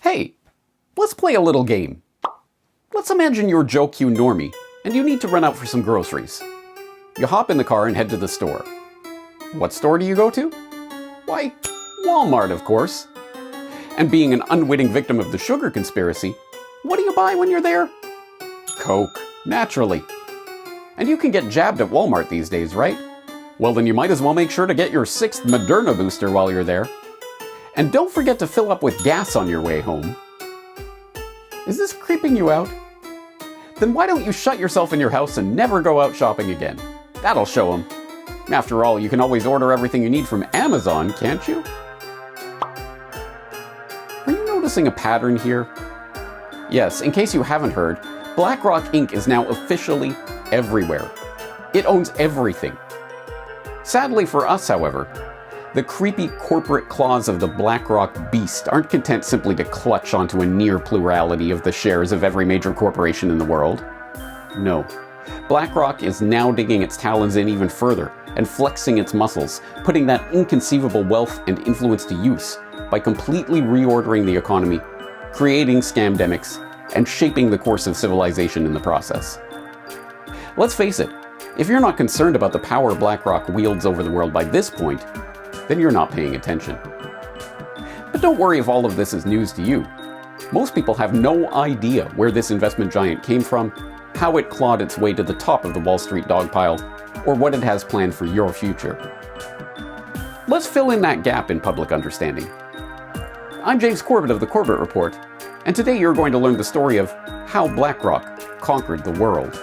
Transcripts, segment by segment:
Hey, let's play a little game. Let's imagine you're Joe Q normie, and you need to run out for some groceries. You hop in the car and head to the store. What store do you go to? Why, Walmart, of course. And being an unwitting victim of the sugar conspiracy, what do you buy when you're there? Coke, naturally. And you can get jabbed at Walmart these days, right? Well, then you might as well make sure to get your 6th Moderna booster while you're there. And don't forget to fill up with gas on your way home. Is this creeping you out? Then why don't you shut yourself in your house and never go out shopping again? That'll show them. After all, you can always order everything you need from Amazon, can't you? Are you noticing a pattern here? Yes, in case you haven't heard, BlackRock Inc. is now officially everywhere. It owns everything. Sadly for us, however, the creepy corporate claws of the BlackRock beast aren't content simply to clutch onto a near plurality of the shares of every major corporation in the world. No. BlackRock is now digging its talons in even further and flexing its muscles, putting that inconceivable wealth and influence to use by completely reordering the economy, creating scamdemics, and shaping the course of civilization in the process. Let's face it, if you're not concerned about the power BlackRock wields over the world by this point, then you're not paying attention. But don't worry if all of this is news to you. Most people have no idea where this investment giant came from, how it clawed its way to the top of the Wall Street dogpile, or what it has planned for your future. Let's fill in that gap in public understanding. I'm James Corbett of the Corbett Report, and today you're going to learn the story of how BlackRock conquered the world.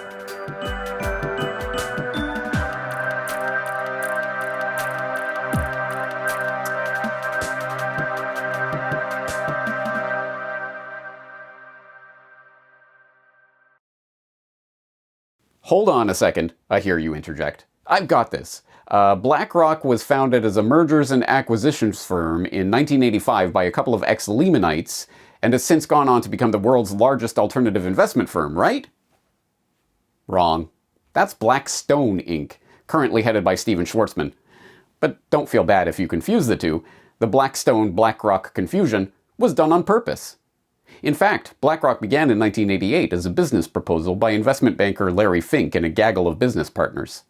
Hold on a second, I hear you interject. I've got this. BlackRock was founded as a mergers and acquisitions firm in 1985 by a couple of ex-Lehmanites, and has since gone on to become the world's largest alternative investment firm, right? Wrong. That's Blackstone Inc., currently headed by Stephen Schwarzman. But don't feel bad if you confuse the two. The Blackstone-BlackRock confusion was done on purpose. In fact, BlackRock began in 1988 as a business proposal by investment banker Larry Fink and a gaggle of business partners.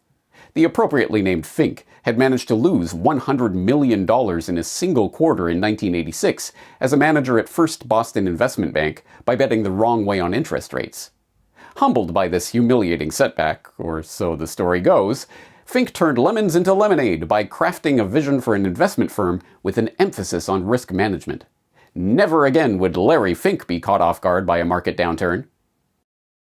The appropriately named Fink had managed to lose $100 million in a single quarter in 1986 as a manager at First Boston Investment Bank by betting the wrong way on interest rates. Humbled by this humiliating setback, or so the story goes, Fink turned lemons into lemonade by crafting a vision for an investment firm with an emphasis on risk management. Never again would Larry Fink be caught off guard by a market downturn.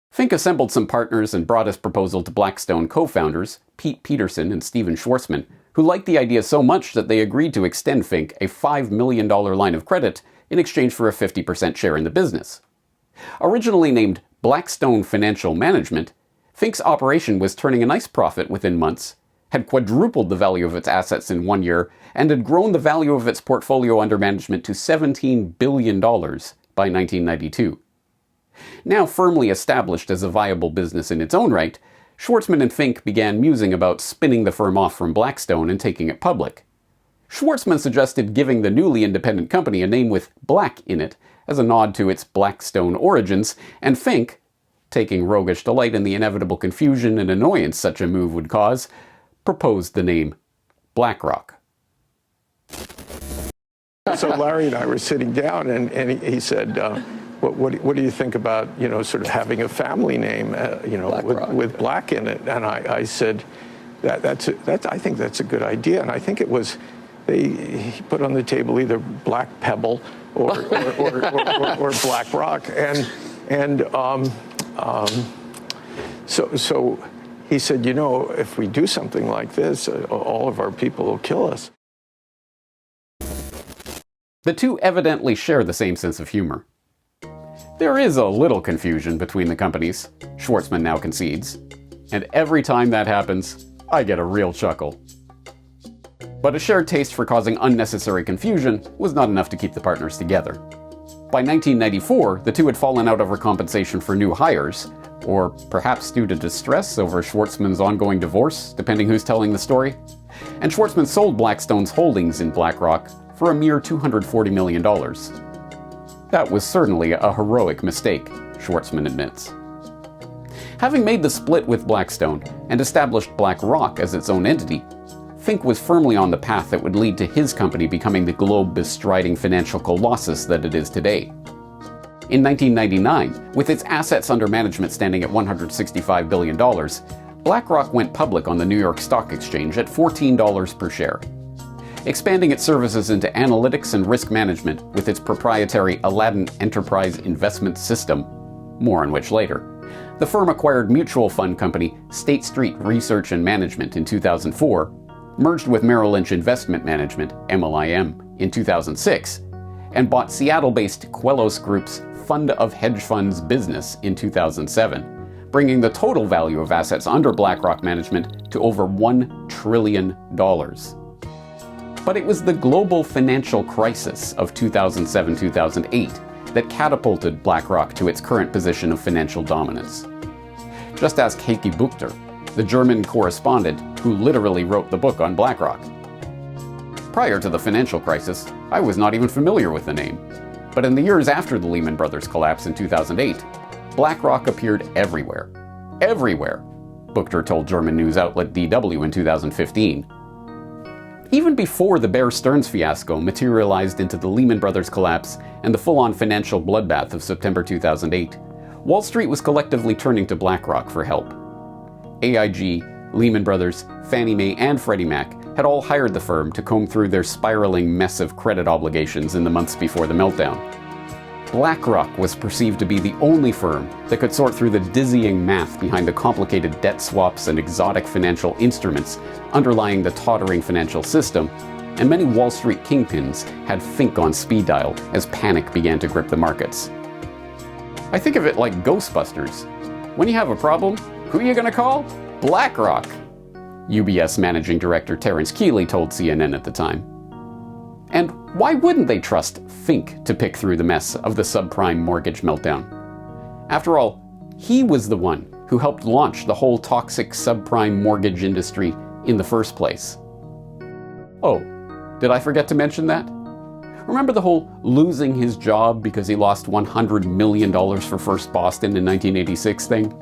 Fink assembled some partners and brought his proposal to Blackstone co-founders, Pete Peterson and Stephen Schwarzman, who liked the idea so much that they agreed to extend Fink a $5 million line of credit in exchange for a 50% share in the business. Originally named Blackstone Financial Management, Fink's operation was turning a nice profit within months, had quadrupled the value of its assets in 1 year, and had grown the value of its portfolio under management to $17 billion by 1992. Now firmly established as a viable business in its own right, Schwarzman and Fink began musing about spinning the firm off from Blackstone and taking it public. Schwarzman suggested giving the newly independent company a name with Black in it, as a nod to its Blackstone origins, and Fink, taking roguish delight in the inevitable confusion and annoyance such a move would cause, proposed the name BlackRock. So Larry and I were sitting down, and he said, what do you think about, sort of having a family name, with Black in it? And I said, I think that's a good idea. And I think it was, he put on the table either Black Pebble or Black Rock. So he said, if we do something like this, all of our people will kill us. The two evidently share the same sense of humor. There is a little confusion between the companies, Schwarzman now concedes, and every time that happens, I get a real chuckle. But a shared taste for causing unnecessary confusion was not enough to keep the partners together. By 1994, the two had fallen out over compensation for new hires, or perhaps due to distress over Schwarzman's ongoing divorce, depending who's telling the story, and Schwarzman sold Blackstone's holdings in BlackRock for a mere $240 million. That was certainly a heroic mistake, Schwartzman admits. Having made the split with Blackstone and established BlackRock as its own entity, Fink was firmly on the path that would lead to his company becoming the globe-bestriding financial colossus that it is today. In 1999, with its assets under management standing at $165 billion, BlackRock went public on the New York Stock Exchange at $14 per share. Expanding its services into analytics and risk management with its proprietary Aladdin Enterprise Investment System, more on which later, the firm acquired mutual fund company State Street Research and Management in 2004, merged with Merrill Lynch Investment Management, MLIM, in 2006, and bought Seattle-based Quellos Group's Fund of Hedge Funds business in 2007, bringing the total value of assets under BlackRock management to over $1 trillion. But it was the global financial crisis of 2007-2008 that catapulted BlackRock to its current position of financial dominance. Just ask Heike Buchter, the German correspondent who literally wrote the book on BlackRock. Prior to the financial crisis, I was not even familiar with the name. But in the years after the Lehman Brothers collapse in 2008, BlackRock appeared everywhere. Everywhere, Buchter told German news outlet DW in 2015. Even before the Bear Stearns fiasco materialized into the Lehman Brothers collapse and the full-on financial bloodbath of September 2008, Wall Street was collectively turning to BlackRock for help. AIG, Lehman Brothers, Fannie Mae, and Freddie Mac had all hired the firm to comb through their spiraling mess of credit obligations in the months before the meltdown. BlackRock was perceived to be the only firm that could sort through the dizzying math behind the complicated debt swaps and exotic financial instruments underlying the tottering financial system, and many Wall Street kingpins had Fink on speed dial as panic began to grip the markets. I think of it like Ghostbusters. When you have a problem, who are you going to call? BlackRock, UBS Managing Director Terence Keeley told CNN at the time. And why wouldn't they trust Fink to pick through the mess of the subprime mortgage meltdown? After all, he was the one who helped launch the whole toxic subprime mortgage industry in the first place. Oh, did I forget to mention that? Remember the whole losing his job because he lost $100 million for First Boston in 1986 thing?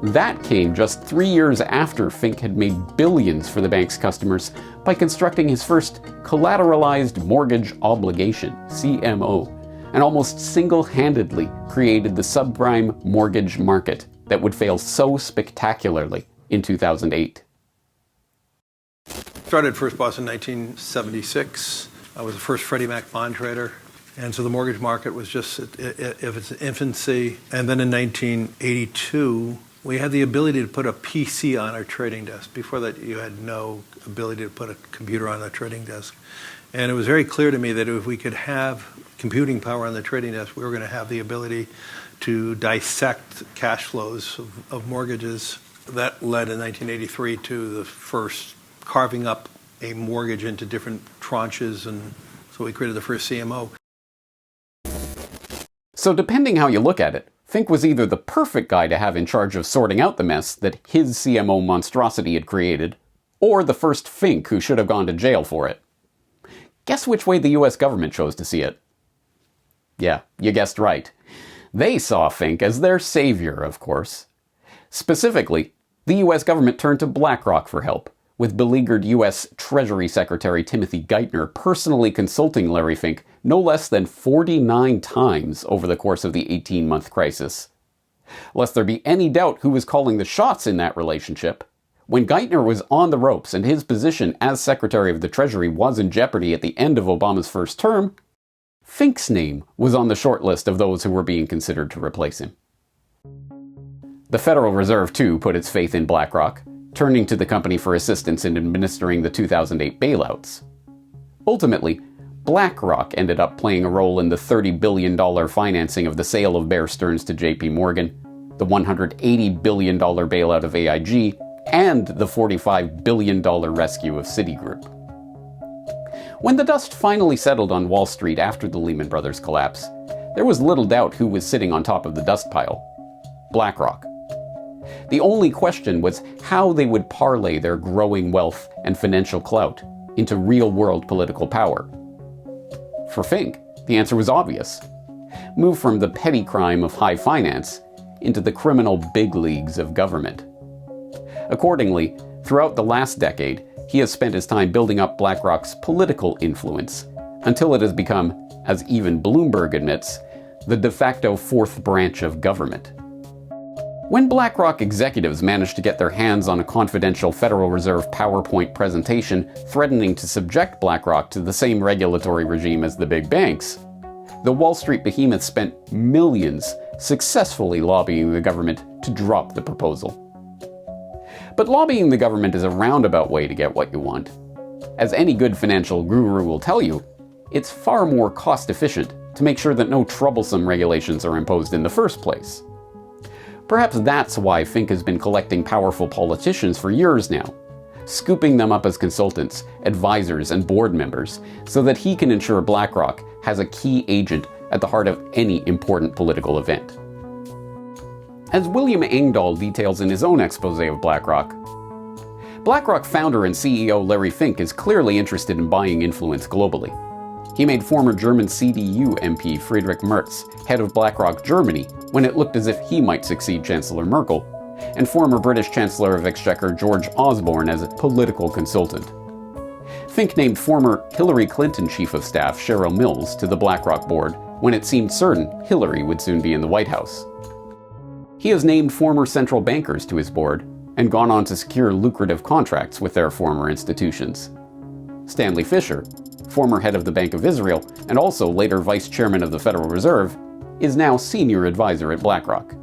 That came just 3 years after Fink had made billions for the bank's customers by constructing his first collateralized mortgage obligation, CMO, and almost single-handedly created the subprime mortgage market that would fail so spectacularly in 2008. Started First Boston in 1976. I was the first Freddie Mac bond trader. And so the mortgage market was just of its infancy. And then in 1982, we had the ability to put a PC on our trading desk. Before that, you had no ability to put a computer on a trading desk. And it was very clear to me that if we could have computing power on the trading desk, we were going to have the ability to dissect cash flows of mortgages. That led in 1983 to the first carving up a mortgage into different tranches, and so we created the first CMO. So depending how you look at it, Fink was either the perfect guy to have in charge of sorting out the mess that his CMO monstrosity had created, or the first Fink who should have gone to jail for it. Guess which way the US government chose to see it? Yeah, you guessed right. They saw Fink as their savior, of course. Specifically, the US government turned to BlackRock for help, with beleaguered US Treasury Secretary Timothy Geithner personally consulting Larry Fink no less than 49 times over the course of the 18-month crisis. Lest there be any doubt who was calling the shots in that relationship, when Geithner was on the ropes and his position as Secretary of the Treasury was in jeopardy at the end of Obama's first term, Fink's name was on the short list of those who were being considered to replace him. The Federal Reserve, too, put its faith in BlackRock, turning to the company for assistance in administering the 2008 bailouts. Ultimately, BlackRock ended up playing a role in the $30 billion financing of the sale of Bear Stearns to JP Morgan, the $180 billion bailout of AIG, and the $45 billion rescue of Citigroup. When the dust finally settled on Wall Street after the Lehman Brothers collapse, there was little doubt who was sitting on top of the dust pile: BlackRock. The only question was how they would parlay their growing wealth and financial clout into real-world political power. For Fink, the answer was obvious. move from the petty crime of high finance into the criminal big leagues of government. Accordingly, throughout the last decade, he has spent his time building up BlackRock's political influence until it has become, as even Bloomberg admits, the de facto fourth branch of government. When BlackRock executives managed to get their hands on a confidential Federal Reserve PowerPoint presentation threatening to subject BlackRock to the same regulatory regime as the big banks, the Wall Street behemoth spent millions successfully lobbying the government to drop the proposal. But lobbying the government is a roundabout way to get what you want. As any good financial guru will tell you, it's far more cost-efficient to make sure that no troublesome regulations are imposed in the first place. Perhaps that's why Fink has been collecting powerful politicians for years now, scooping them up as consultants, advisors, and board members so that he can ensure BlackRock has a key agent at the heart of any important political event. As William Engdahl details in his own expose of BlackRock, BlackRock founder and CEO Larry Fink is clearly interested in buying influence globally. He made former German CDU MP Friedrich Merz head of BlackRock Germany when it looked as if he might succeed Chancellor Merkel, and former British Chancellor of Exchequer George Osborne as a political consultant. Fink named former Hillary Clinton Chief of Staff Cheryl Mills to the BlackRock board when it seemed certain Hillary would soon be in the White House. He has named former central bankers to his board and gone on to secure lucrative contracts with their former institutions. Stanley Fischer, former head of the Bank of Israel and also later vice chairman of the Federal Reserve, is now senior advisor at BlackRock.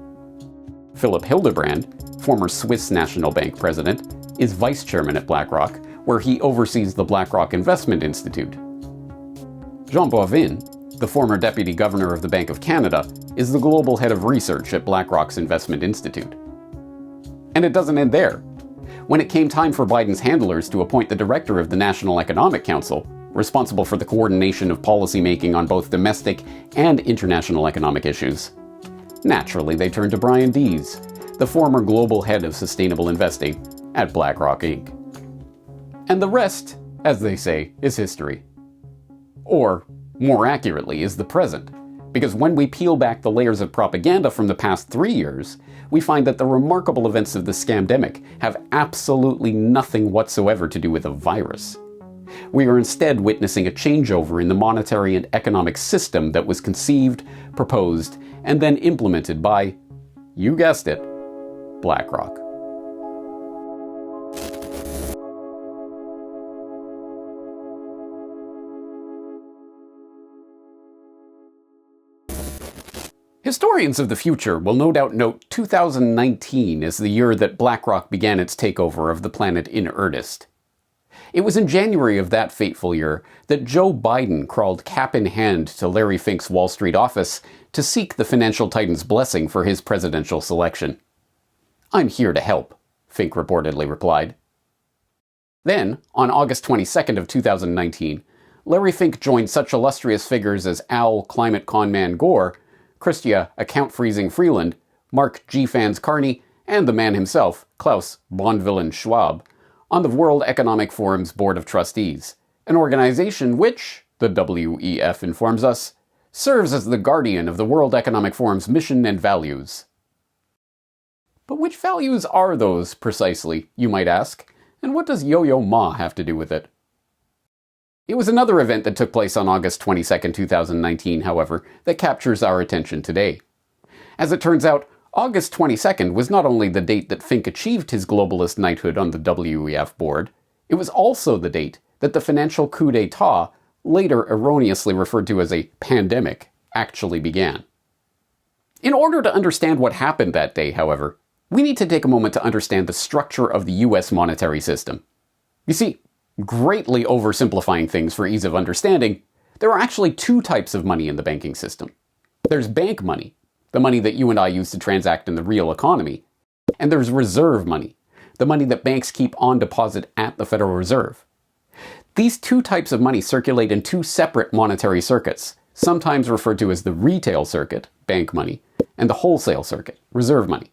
Philip Hildebrand, former Swiss National Bank president, is vice chairman at BlackRock, where he oversees the BlackRock Investment Institute. Jean Boivin, the former deputy governor of the Bank of Canada, is the global head of research at BlackRock's Investment Institute. And it doesn't end there. When it came time for Biden's handlers to appoint the director of the National Economic Council, responsible for the coordination of policymaking on both domestic and international economic issues, naturally they turned to Brian Dees, the former global head of sustainable investing at BlackRock Inc. And the rest, as they say, is history. Or, more accurately, is the present. Because when we peel back the layers of propaganda from the past 3 years, we find that the remarkable events of the scamdemic have absolutely nothing whatsoever to do with a virus. We are instead witnessing a changeover in the monetary and economic system that was conceived, proposed, and then implemented by, you guessed it, BlackRock. Historians of the future will no doubt note 2019 as the year that BlackRock began its takeover of the planet in earnest. It was in January of that fateful year that Joe Biden crawled cap in hand to Larry Fink's Wall Street office to seek the financial titan's blessing for his presidential selection. "I'm here to help," Fink reportedly replied. Then, on August 22nd of 2019, Larry Fink joined such illustrious figures as Al climate conman Gore, Chrystia account-freezing Freeland, Mark G. Fans Carney, and the man himself, Klaus Bondvillain Schwab, on the World Economic Forum's Board of Trustees, an organization which, the WEF informs us, serves as the guardian of the World Economic Forum's mission and values. But which values are those, precisely, you might ask, and what does Yo-Yo Ma have to do with it? It was another event that took place on August 22, 2019, however, that captures our attention today. As it turns out, August 22nd was not only the date that Fink achieved his globalist knighthood on the WEF board, it was also the date that the financial coup d'etat, later erroneously referred to as a pandemic, actually began. In order to understand what happened that day, however, we need to take a moment to understand the structure of the US monetary system. You see, greatly oversimplifying things for ease of understanding, there are actually two types of money in the banking system. There's bank money, the money that you and I use to transact in the real economy, and there's reserve money, the money that banks keep on deposit at the Federal Reserve. These two types of money circulate in two separate monetary circuits, sometimes referred to as the retail circuit, bank money, and the wholesale circuit, reserve money.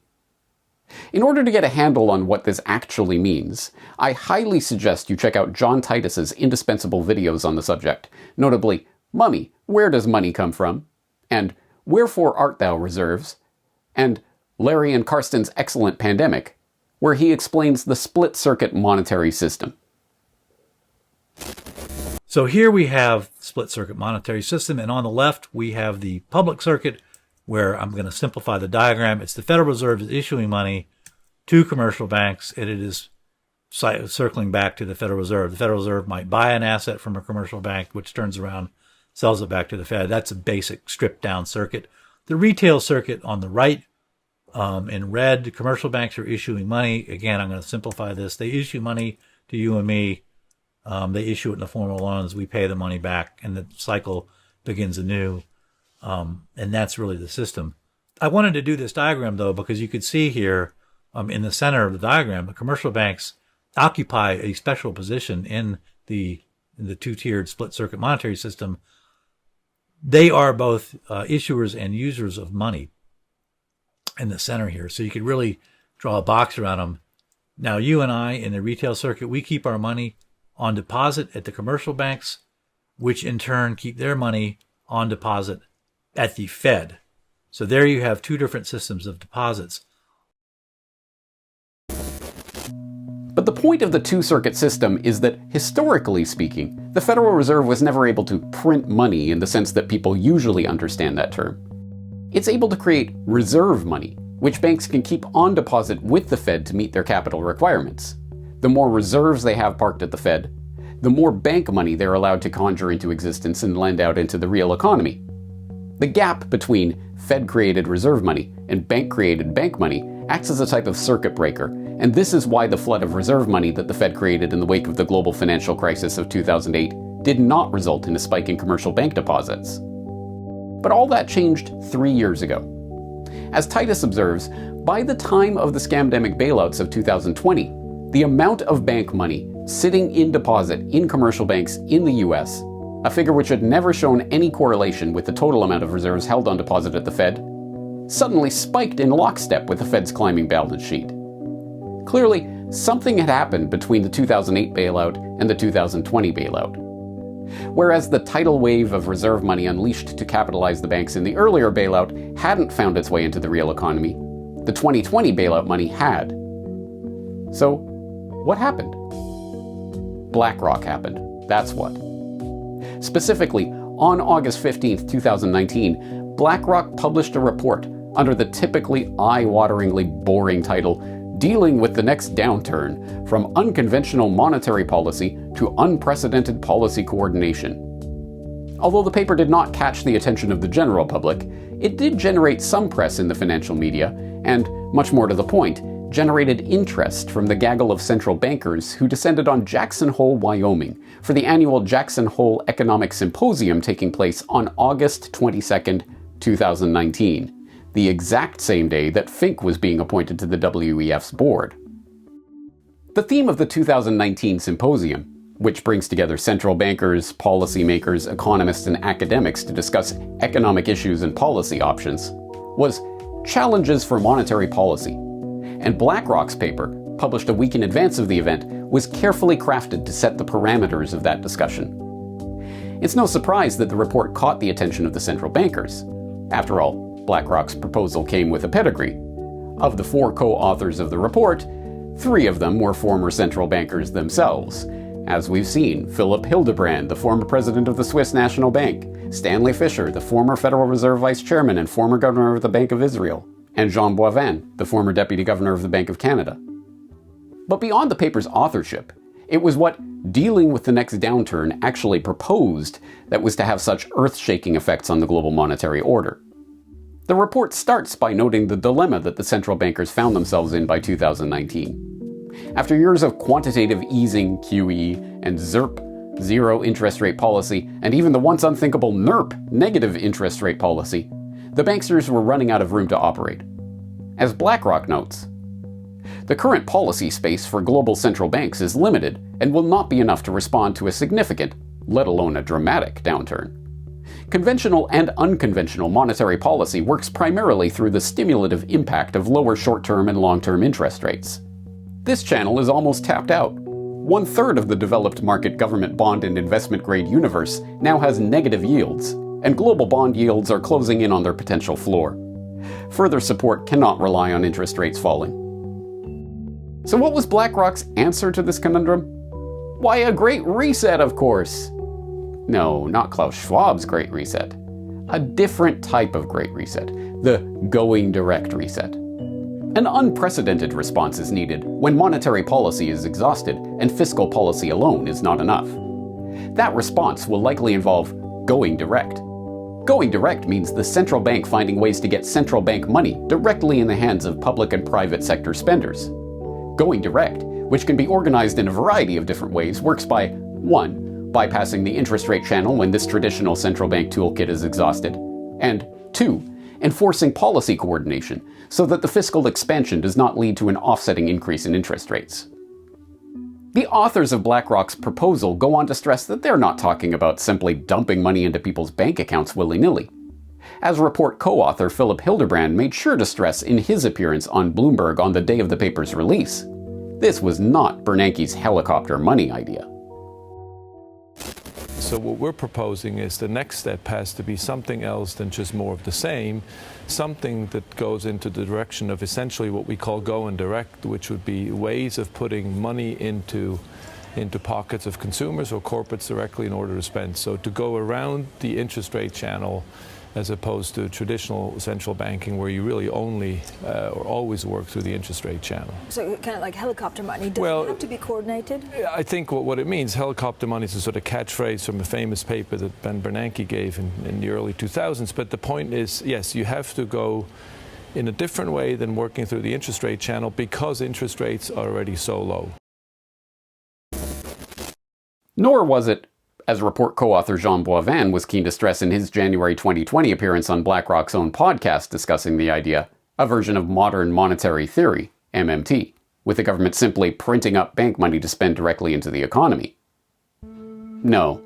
In order to get a handle on what this actually means, I highly suggest you check out John Titus's indispensable videos on the subject, notably, Mummy, Where Does Money Come From? And Wherefore Art Thou Reserves, and Larry and Karsten's excellent Pandemic, where he explains the split-circuit monetary system. So here we have split-circuit monetary system, and on the left we have the public circuit, where I'm going to simplify the diagram. It's the Federal Reserve is issuing money to commercial banks, and it is circling back to the Federal Reserve. The Federal Reserve might buy an asset from a commercial bank, which turns around, sells it back to the Fed. That's a basic stripped-down circuit. The retail circuit on the right, in red, commercial banks are issuing money. Again, I'm going to simplify this. They issue money to you and me. They issue it in the form of loans. We pay the money back, and the cycle begins anew. And that's really the system. I wanted to do this diagram, though, because you could see here in the center of the diagram, the commercial banks occupy a special position in the two-tiered split-circuit monetary system. They are both issuers and users of money in the center here. So you could really draw a box around them. Now, you and I in the retail circuit, we keep our money on deposit at the commercial banks, which in turn keep their money on deposit at the Fed. So there you have two different systems of deposits. But the point of the two-circuit system is that, historically speaking, the Federal Reserve was never able to print money in the sense that people usually understand that term. It's able to create reserve money, which banks can keep on deposit with the Fed to meet their capital requirements. The more reserves they have parked at the Fed, the more bank money they're allowed to conjure into existence and lend out into the real economy. The gap between Fed-created reserve money and bank-created bank money acts as a type of circuit breaker, and this is why the flood of reserve money that the Fed created in the wake of the global financial crisis of 2008 did not result in a spike in commercial bank deposits. But all that changed 3 years ago. As Titus observes, by the time of the scamdemic bailouts of 2020, the amount of bank money sitting in deposit in commercial banks in the US, a figure which had never shown any correlation with the total amount of reserves held on deposit at the Fed, suddenly spiked in lockstep with the Fed's climbing balance sheet. Clearly, something had happened between the 2008 bailout and the 2020 bailout. Whereas the tidal wave of reserve money unleashed to capitalize the banks in the earlier bailout hadn't found its way into the real economy, the 2020 bailout money had. So, what happened? BlackRock happened. That's what. Specifically, on August 15, 2019, BlackRock published a report under the typically eye-wateringly boring title, Dealing with the Next Downturn, From Unconventional Monetary Policy to Unprecedented Policy Coordination. Although the paper did not catch the attention of the general public, it did generate some press in the financial media, and, much more to the point, generated interest from the gaggle of central bankers who descended on Jackson Hole, Wyoming, for the annual Jackson Hole Economic Symposium taking place on August 22, 2019. The exact same day that Fink was being appointed to the WEF's board. The theme of the 2019 symposium, which brings together central bankers, policymakers, economists, and academics to discuss economic issues and policy options, was Challenges for Monetary Policy, and BlackRock's paper, published a week in advance of the event, was carefully crafted to set the parameters of that discussion. It's no surprise that the report caught the attention of the central bankers. After all, BlackRock's proposal came with a pedigree. Of the 4 co-authors of the report, 3 of them were former central bankers themselves. As we've seen, Philip Hildebrand, the former president of the Swiss National Bank, Stanley Fischer, the former Federal Reserve Vice Chairman and former governor of the Bank of Israel, and Jean Boivin, the former deputy governor of the Bank of Canada. But beyond the paper's authorship, it was what Dealing with the Next Downturn actually proposed that was to have such earth-shaking effects on the global monetary order. The report starts by noting the dilemma that the central bankers found themselves in by 2019. After years of quantitative easing, QE, and ZIRP, zero interest rate policy, and even the once unthinkable NIRP, negative interest rate policy, the banksters were running out of room to operate. As BlackRock notes, the current policy space for global central banks is limited and will not be enough to respond to a significant, let alone a dramatic, downturn. Conventional and unconventional monetary policy works primarily through the stimulative impact of lower short-term and long-term interest rates. This channel is almost tapped out. 1/3 of the developed market government bond and investment grade universe now has negative yields, and global bond yields are closing in on their potential floor. Further support cannot rely on interest rates falling. So what was BlackRock's answer to this conundrum? Why, a Great Reset, of course. No, not Klaus Schwab's Great Reset. A different type of Great Reset, the Going Direct Reset. An unprecedented response is needed when monetary policy is exhausted and fiscal policy alone is not enough. That response will likely involve going direct. Going direct means the central bank finding ways to get central bank money directly in the hands of public and private sector spenders. Going direct, which can be organized in a variety of different ways, works by 1. bypassing the interest rate channel when this traditional central bank toolkit is exhausted, and 2. enforcing policy coordination so that the fiscal expansion does not lead to an offsetting increase in interest rates. The authors of BlackRock's proposal go on to stress that they're not talking about simply dumping money into people's bank accounts willy-nilly. As report co-author Philip Hildebrand made sure to stress in his appearance on Bloomberg on the day of the paper's release, this was not Bernanke's helicopter money idea. So what we're proposing is the next step has to be something else than just more of the same, something that goes into the direction of essentially what we call going direct, which would be ways of putting money into pockets of consumers or corporates directly in order to spend. So to go around the interest rate channel as opposed to traditional central banking where you really only or always work through the interest rate channel. So kind of like helicopter money, does it have to be coordinated? I think what it means, helicopter money is a sort of catchphrase from a famous paper that Ben Bernanke gave in the early 2000s, but the point is, yes, you have to go in a different way than working through the interest rate channel because interest rates are already so low. Nor was it, as report co-author Jean Boivin was keen to stress in his January 2020 appearance on BlackRock's own podcast discussing the idea, a version of modern monetary theory, MMT, with the government simply printing up bank money to spend directly into the economy. No,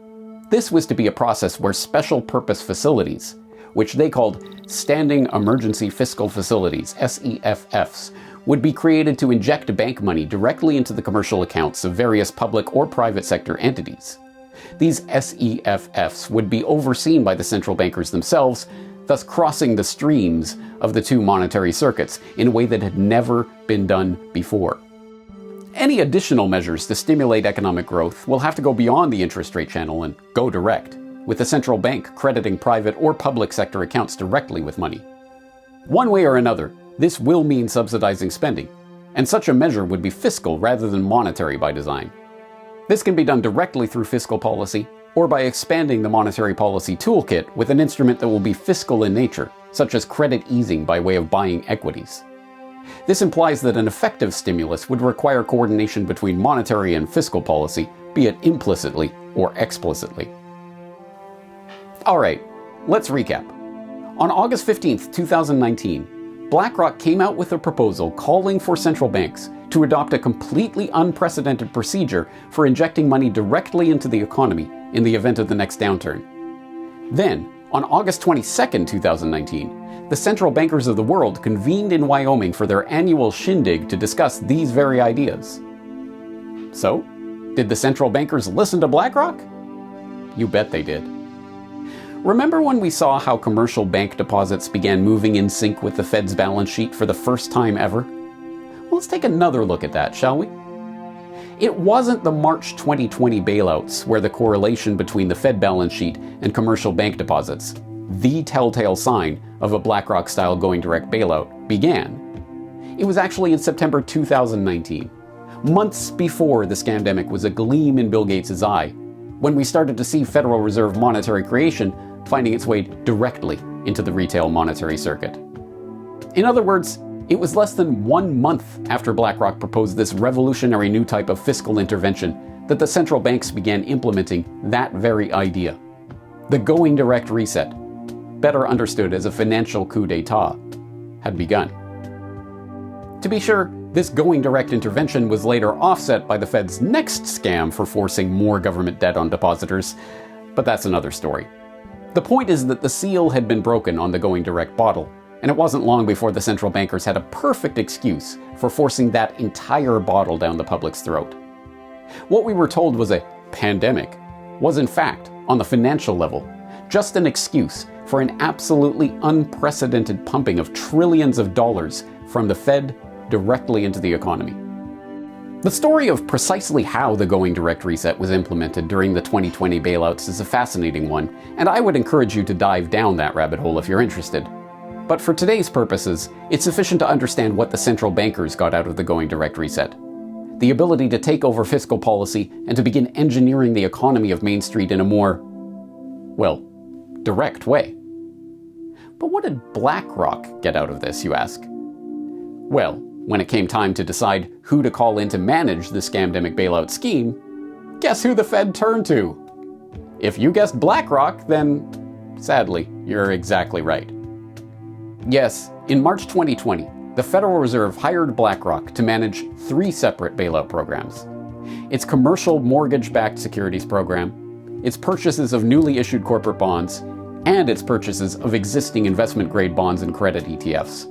this was to be a process where special purpose facilities, which they called Standing Emergency Fiscal Facilities, SEFFs, would be created to inject bank money directly into the commercial accounts of various public or private sector entities. These SEFFs would be overseen by the central bankers themselves, thus crossing the streams of the two monetary circuits in a way that had never been done before. Any additional measures to stimulate economic growth will have to go beyond the interest rate channel and go direct, with the central bank crediting private or public sector accounts directly with money. One way or another, this will mean subsidizing spending, and such a measure would be fiscal rather than monetary by design. This can be done directly through fiscal policy, or by expanding the monetary policy toolkit with an instrument that will be fiscal in nature, such as credit easing by way of buying equities. This implies that an effective stimulus would require coordination between monetary and fiscal policy, be it implicitly or explicitly. Alright, let's recap. On August 15, 2019, BlackRock came out with a proposal calling for central banks to adopt a completely unprecedented procedure for injecting money directly into the economy in the event of the next downturn. Then, on August 22, 2019, the central bankers of the world convened in Wyoming for their annual shindig to discuss these very ideas. So, did the central bankers listen to BlackRock? You bet they did. Remember when we saw how commercial bank deposits began moving in sync with the Fed's balance sheet for the first time ever? Well, let's take another look at that, shall we? It wasn't the March 2020 bailouts where the correlation between the Fed balance sheet and commercial bank deposits, the telltale sign of a BlackRock-style going direct bailout, began. It was actually in September 2019, months before the scamdemic was a gleam in Bill Gates' eye, when we started to see Federal Reserve monetary creation finding its way directly into the retail monetary circuit. In other words, it was less than 1 month after BlackRock proposed this revolutionary new type of fiscal intervention that the central banks began implementing that very idea. The going direct reset, better understood as a financial coup d'etat, had begun. To be sure, this going direct intervention was later offset by the Fed's next scam for forcing more government debt on depositors, but that's another story. The point is that the seal had been broken on the going direct bottle, and it wasn't long before the central bankers had a perfect excuse for forcing that entire bottle down the public's throat. What we were told was a pandemic was in fact, on the financial level, just an excuse for an absolutely unprecedented pumping of trillions of dollars from the Fed directly into the economy. The story of precisely how the Going Direct reset was implemented during the 2020 bailouts is a fascinating one, and I would encourage you to dive down that rabbit hole if you're interested. But for today's purposes, it's sufficient to understand what the central bankers got out of the Going Direct reset. The ability to take over fiscal policy and to begin engineering the economy of Main Street in a more, well, direct way. But what did BlackRock get out of this, you ask? Well, when it came time to decide who to call in to manage the scamdemic bailout scheme, guess who the Fed turned to? If you guessed BlackRock, then sadly, you're exactly right. Yes, in March 2020, the Federal Reserve hired BlackRock to manage 3 separate bailout programs: its commercial mortgage-backed securities program, its purchases of newly issued corporate bonds, and its purchases of existing investment-grade bonds and credit ETFs.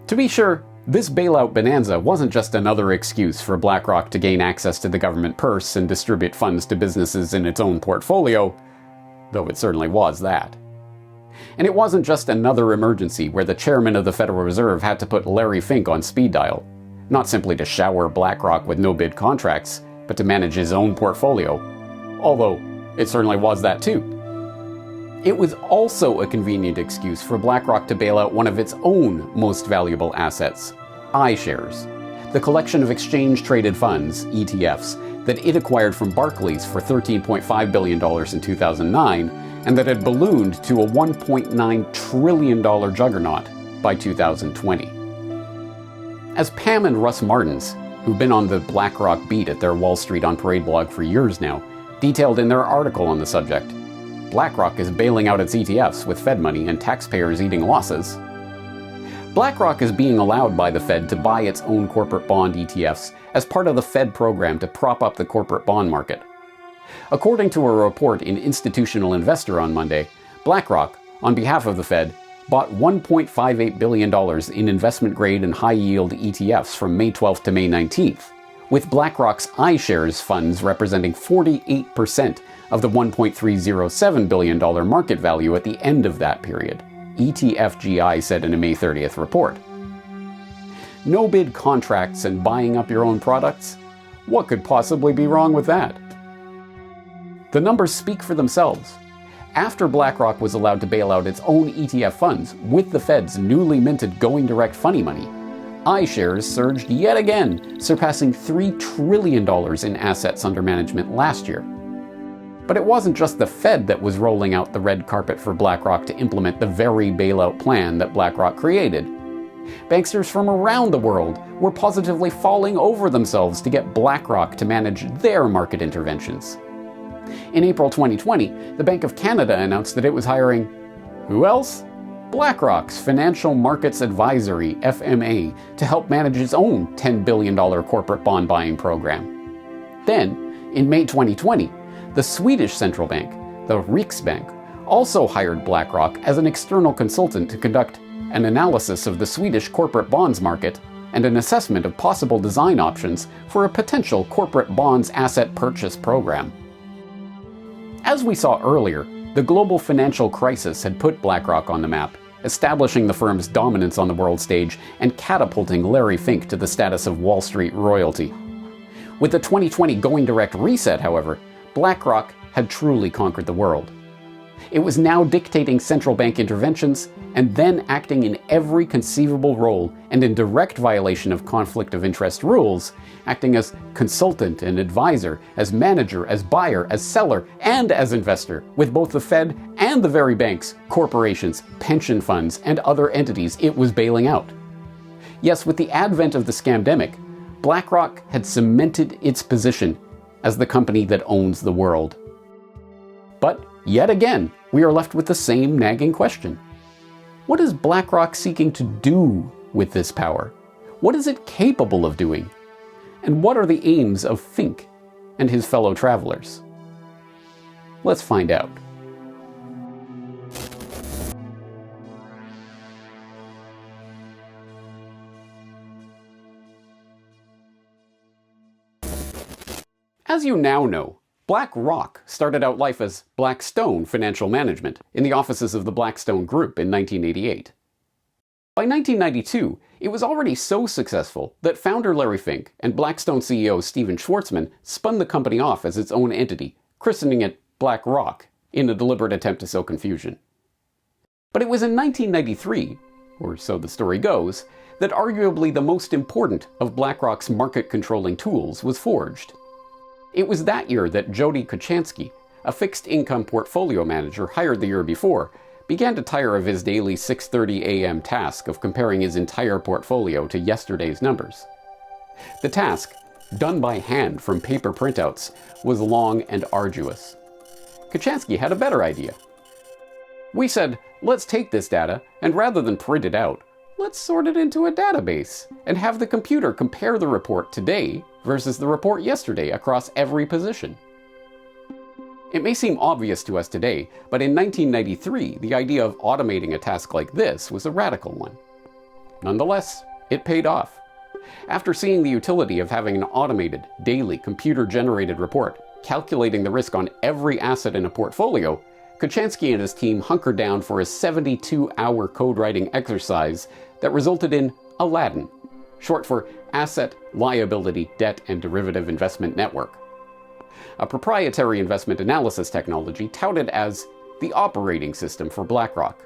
To be sure, this bailout bonanza wasn't just another excuse for BlackRock to gain access to the government purse and distribute funds to businesses in its own portfolio, though it certainly was that. And it wasn't just another emergency where the chairman of the Federal Reserve had to put Larry Fink on speed dial, not simply to shower BlackRock with no-bid contracts, but to manage his own portfolio, although it certainly was that too. It was also a convenient excuse for BlackRock to bail out one of its own most valuable assets, iShares, the collection of exchange-traded funds, ETFs, that it acquired from Barclays for $13.5 billion in 2009, and that had ballooned to a $1.9 trillion juggernaut by 2020. As Pam and Russ Martins, who've been on the BlackRock beat at their Wall Street on Parade blog for years now, detailed in their article on the subject, BlackRock is bailing out its ETFs with Fed money and taxpayers eating losses. BlackRock is being allowed by the Fed to buy its own corporate bond ETFs as part of the Fed program to prop up the corporate bond market. According to a report in Institutional Investor on Monday, BlackRock, on behalf of the Fed, bought $1.58 billion in investment-grade and high-yield ETFs from May 12th to May 19th, with BlackRock's iShares funds representing 48% of the $1.307 billion market value at the end of that period, ETFGI said in a May 30th report. No-bid contracts and buying up your own products? What could possibly be wrong with that? The numbers speak for themselves. After BlackRock was allowed to bail out its own ETF funds with the Fed's newly minted Going Direct funny money, iShares surged yet again, surpassing $3 trillion in assets under management last year. But it wasn't just the Fed that was rolling out the red carpet for BlackRock to implement the very bailout plan that BlackRock created. Banksters from around the world were positively falling over themselves to get BlackRock to manage their market interventions. In April 2020, the Bank of Canada announced that it was hiring, who else? BlackRock's Financial Markets Advisory, FMA, to help manage its own $10 billion corporate bond buying program. Then, in May 2020, the Swedish central bank, the Riksbank, also hired BlackRock as an external consultant to conduct an analysis of the Swedish corporate bonds market and an assessment of possible design options for a potential corporate bonds asset purchase program. As we saw earlier, the global financial crisis had put BlackRock on the map, establishing the firm's dominance on the world stage and catapulting Larry Fink to the status of Wall Street royalty. With the 2020 Going Direct reset, however, BlackRock had truly conquered the world. It was now dictating central bank interventions and then acting in every conceivable role and in direct violation of conflict of interest rules, acting as consultant and advisor, as manager, as buyer, as seller, and as investor, with both the Fed and the very banks, corporations, pension funds, and other entities it was bailing out. Yes, with the advent of the scamdemic, BlackRock had cemented its position as the company that owns the world. But yet again, we are left with the same nagging question. What is BlackRock seeking to do with this power? What is it capable of doing? And what are the aims of Fink and his fellow travelers? Let's find out. As you now know, BlackRock started out life as Blackstone Financial Management in the offices of the Blackstone Group in 1988. By 1992, it was already so successful that founder Larry Fink and Blackstone CEO Stephen Schwarzman spun the company off as its own entity, christening it BlackRock in a deliberate attempt to sow confusion. But it was in 1993, or so the story goes, that arguably the most important of BlackRock's market-controlling tools was forged. It was that year that Jody Kuchansky, a fixed-income portfolio manager hired the year before, began to tire of his daily 6:30 a.m. task of comparing his entire portfolio to yesterday's numbers. The task, done by hand from paper printouts, was long and arduous. Kuchansky had a better idea. We said, let's take this data, and rather than print it out, let's sort it into a database, and have the computer compare the report today versus the report yesterday across every position. It may seem obvious to us today, but in 1993, the idea of automating a task like this was a radical one. Nonetheless, it paid off. After seeing the utility of having an automated, daily, computer-generated report calculating the risk on every asset in a portfolio, Kuchansky and his team hunkered down for a 72-hour code-writing exercise that resulted in Aladdin, short for Asset, Liability, Debt, and Derivative Investment Network, a proprietary investment analysis technology touted as the operating system for BlackRock.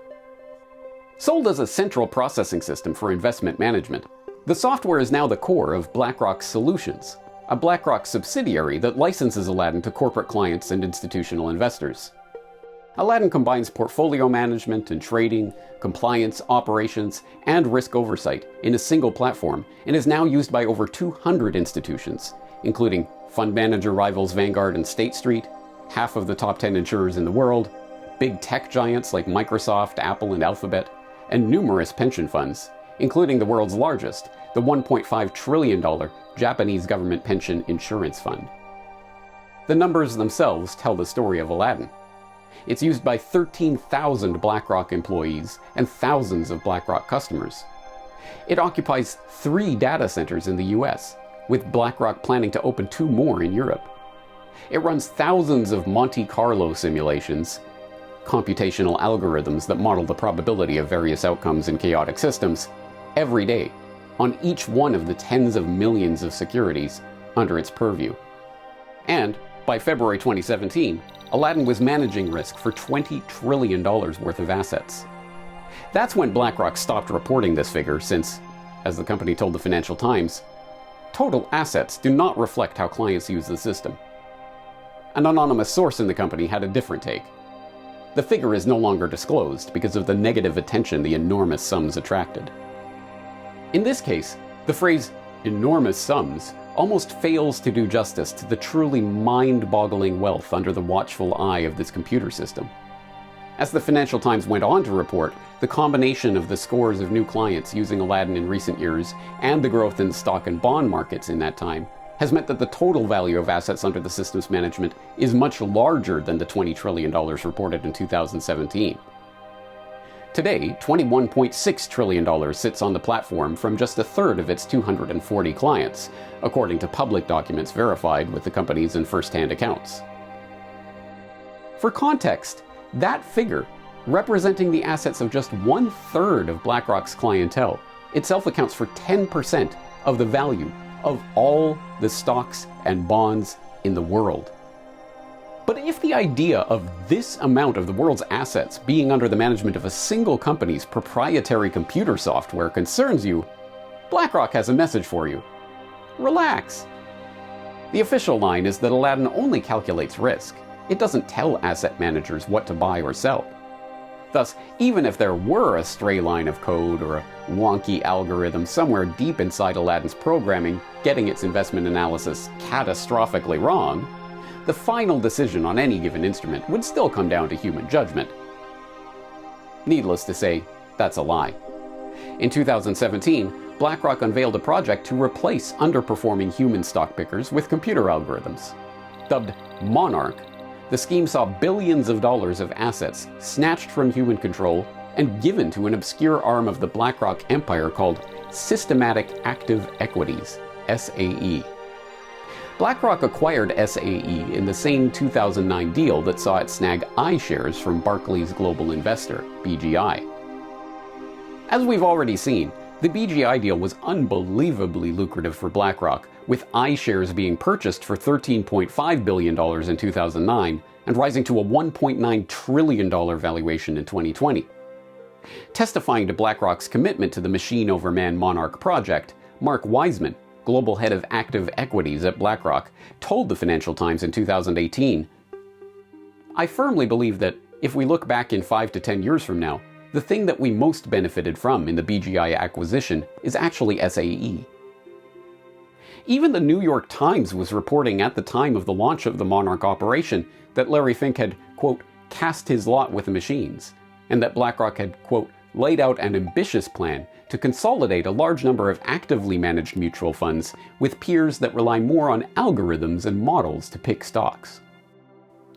Sold as a central processing system for investment management, the software is now the core of BlackRock Solutions, a BlackRock subsidiary that licenses Aladdin to corporate clients and institutional investors. Aladdin combines portfolio management and trading, compliance, operations, and risk oversight in a single platform and is now used by over 200 institutions, including fund manager rivals Vanguard and State Street, half of the top 10 insurers in the world, big tech giants like Microsoft, Apple, and Alphabet, and numerous pension funds, including the world's largest, the $1.5 trillion Japanese government pension insurance fund. The numbers themselves tell the story of Aladdin. It's used by 13,000 BlackRock employees and thousands of BlackRock customers. It occupies 3 data centers in the US, with BlackRock planning to open 2 more in Europe. It runs thousands of Monte Carlo simulations, computational algorithms that model the probability of various outcomes in chaotic systems, every day, on each one of the tens of millions of securities under its purview. And by February 2017, Aladdin was managing risk for $20 trillion worth of assets. That's when BlackRock stopped reporting this figure since, as the company told the Financial Times, total assets do not reflect how clients use the system. An anonymous source in the company had a different take. The figure is no longer disclosed because of the negative attention the enormous sums attracted. In this case, the phrase enormous sums almost fails to do justice to the truly mind-boggling wealth under the watchful eye of this computer system. As the Financial Times went on to report, the combination of the scores of new clients using Aladdin in recent years and the growth in stock and bond markets in that time has meant that the total value of assets under the system's management is much larger than the $20 trillion reported in 2017. Today, $21.6 trillion sits on the platform from just a third of its 240 clients, according to public documents verified with the company's and first-hand accounts. For context, that figure, representing the assets of just 1/3 of BlackRock's clientele, itself accounts for 10% of the value of all the stocks and bonds in the world. But if the idea of this amount of the world's assets being under the management of a single company's proprietary computer software concerns you, BlackRock has a message for you. Relax. The official line is that Aladdin only calculates risk. It doesn't tell asset managers what to buy or sell. Thus, even if there were a stray line of code or a wonky algorithm somewhere deep inside Aladdin's programming getting its investment analysis catastrophically wrong, the final decision on any given instrument would still come down to human judgment. Needless to say, that's a lie. In 2017, BlackRock unveiled a project to replace underperforming human stock pickers with computer algorithms. Dubbed Monarch, the scheme saw billions of dollars of assets snatched from human control and given to an obscure arm of the BlackRock empire called Systematic Active Equities, SAE. BlackRock acquired SAE in the same 2009 deal that saw it snag iShares from Barclays Global Investor, BGI. As we've already seen, the BGI deal was unbelievably lucrative for BlackRock, with iShares being purchased for $13.5 billion in 2009 and rising to a $1.9 trillion valuation in 2020. Testifying to BlackRock's commitment to the Machine Over Man Monarch project, Mark Wiseman, global head of active equities at BlackRock, told the Financial Times in 2018, "I firmly believe that if we look back in 5 to 10 years from now, the thing that we most benefited from in the BGI acquisition is actually SAE." Even the New York Times was reporting at the time of the launch of the Monarch operation that Larry Fink had, quote, cast his lot with the machines, and that BlackRock had, quote, laid out an ambitious plan to consolidate a large number of actively managed mutual funds with peers that rely more on algorithms and models to pick stocks.